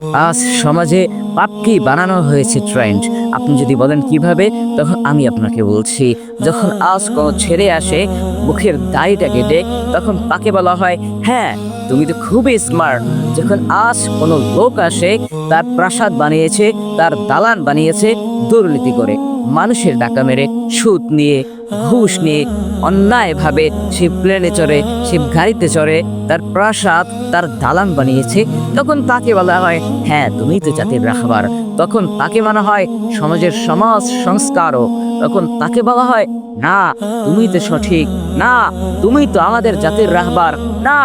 আজ সমাজে পাপকেই বানানো হয়েছে ট্রেন্ড। আপনি যদি বলেন কিভাবে, তখন আমি আপনাকে বলছি। যখন আজ কোনো ছেলে আসে মুখের দাড়িটা কেটে, তখন তাকে বলা হয়, হ্যাঁ তুমি তো খুবই স্মার্ট। যখন আজ কোনো লোক আসে, তার প্রাসাদ বানিয়েছে, তার দালান বানিয়েছে দুর্নীতি করে, মানুষের টাকা মেরে, সুদ নিয়ে, ঘুষ নিয়ে, অন্যায়ভাবে সে প্লেনে চড়ে, সে গাড়িতে চড়ে তার প্রাসাদ, তার দালান বানিয়েছে, তখন তাকে বলা হয়, হ্যাঁ তুমি তো জাতির রাখবার। তখন তাকে মানা হয় সমাজের সমাজ সংস্কারও। তখন তাকে বলা হয়, না তুমি তো সঠিক, না তুমি তো আমাদের জাতির রাহবার, না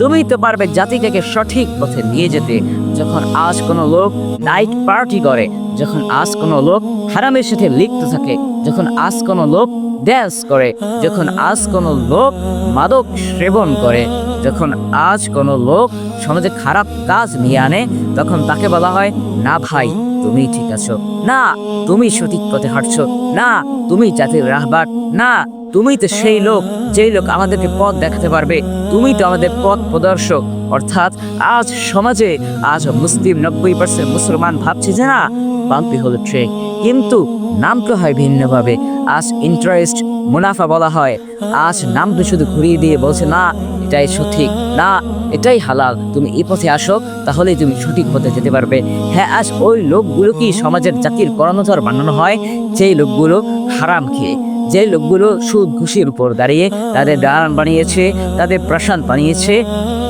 তুমি তো পারবে জাতিটাকে সঠিক পথে নিয়ে যেতে। যখন আজ কোনো লোক নাইট পার্টি করে, যখন আজ কোনো লোক হারামের সাথে লিপ্ত থাকে, যখন আজ কোনো লোক ড্যান্স করে, যখন আজ কোনো লোক মাদক সেবন করে, যখন আজ কোনো লোক সমাজে খারাপ কাজ নিয়ে আনে, তখন তাকে বলা হয়, না ভাই তুমি ঠিক আছো, না তুমি সঠিক পথে হাঁটছো, না তুমি জাতির রাহবার, না তুমি তো সেই লোক যেই লোক আমাদেরকে পথ দেখাতে পারবে, তুমি তো আমাদের পথ প্রদর্শক। অর্থাৎ আজ সমাজে আজ মুসলিম 90% মুসলমান ভাবছে যে না বাম্পি হলো ট্রেক, কিন্তু নামটা হয় ভিন্নভাবে। আজ ইন্টারেস্ট মুনাফা বলা হয়, আজ নামটা শুধু ঘুরিয়ে দিয়ে বলছে না এটাই সঠিক, না এটাই হালাল, তুমি এই পথে আসো তাহলেই তুমি সঠিক পথে যেতে পারবে। হ্যাঁ, আজ ওই লোকগুলো কি সমাজের জাতির কর্ণধার বানানো হয়, যেই লোকগুলো হারাম খেয়ে, যে লোকগুলো সুদ ঘুষির উপর দাঁড়িয়ে তাদের দালান বানিয়েছে, তাদের প্রাসাদ বানিয়েছে,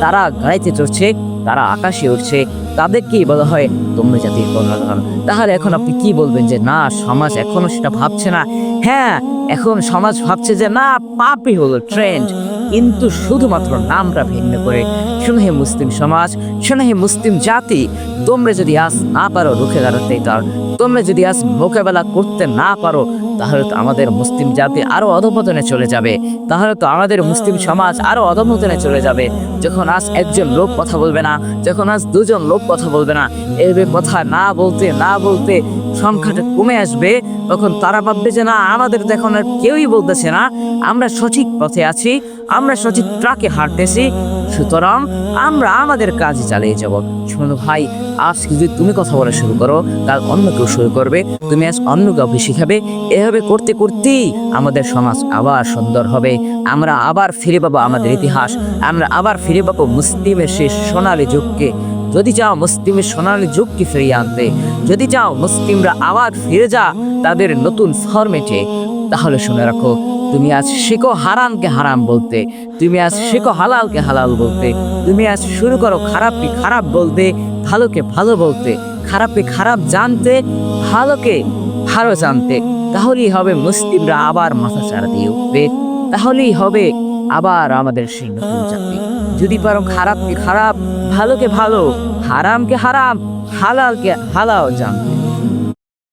তারা গাড়িতে চড়ছে, তারা আকাশে উঠছে, তাদেরকেই বলা হয় তোমরা জাতির কর্ণধার। তাহলে এখন আপনি কি বলবেন যে না সমাজ এখনো সেটা ভাবছে না? হ্যাঁ, এখন সমাজ ভাবছে যে না পাপই হলো ট্রেন্ড, কিন্তু শুধুমাত্র নামটা ভিন্ন করে। শোনো হে মুসলিম সমাজ, শোনো হে মুসলিম জাতি, তোমরা যদি আজ না পারো রুখে দাঁড়াতে, তার তোমরা যদি আজ মোকাবেলা করতে না পারো, তাহলে তো আমাদের মুসলিম জাতি আরো অধঃপতনে চলে যাবে, তাহলে তো আমাদের মুসলিম সমাজ আরো অধঃপতনে চলে যাবে। যখন আজ একজন লোক কথা বলবে না, যখন আজ দুজন লোক কথা বলবে না, এভাবে কথা না বলতে না বলতে সংখ্যাটা কমে আসবে, তখন তারা ভাববে যে না আমাদের তো এখন আর কেউই বলতেছে না, আমরা সঠিক পথে আছি, আমরা সঠিক ট্রাকে হাঁটতেছি, সুতরাং আমরা আমাদের কাজ চালিয়ে যাব। শোনো ভাই, আজ যদি তুমি কথা বলা শুরু করো, কাল অন্য কেউ শুরু করবে, তুমি আজ অন্য কাউকে শিখাবে, এভাবে করতে করতেই আমাদের সমাজ আবার সুন্দর হবে। আমরা আবার ফিরে পাবো আমাদের ইতিহাস, আমরা আবার ফিরে পাবো মুসলিমের সেই সোনালী যুগকে। যদি চাও মুসলিমের সোনালী যুগকে ফিরিয়ে আনতে, যদি চাও মুসলিমরা আবার ফিরে যা তাদের নতুন ফরম্যাটে, তাহলে শুনে রাখো, তুমি আজ শেখো হারামকে হারাম বলতে, তুমি আজ শেখো হালালকে হালাল বলতে, তুমি আজ শুরু করো খারাপকে খারাপ বলতে, ভালোকে ভালো বলতে, খারাপকে খারাপ জানতে, ভালোকে ভালো জানতে। তাহলেই হবে মুসলিমরা আবার মাথা চাড়া দিয়ে উঠবে, তাহলেই হবে আবার আমাদের সেই নতুন জাতি। যদি পারো খারাপকে খারাপ, ভালোকে ভালো, হারামকে হারাম, হালালকে হালাল জানতে।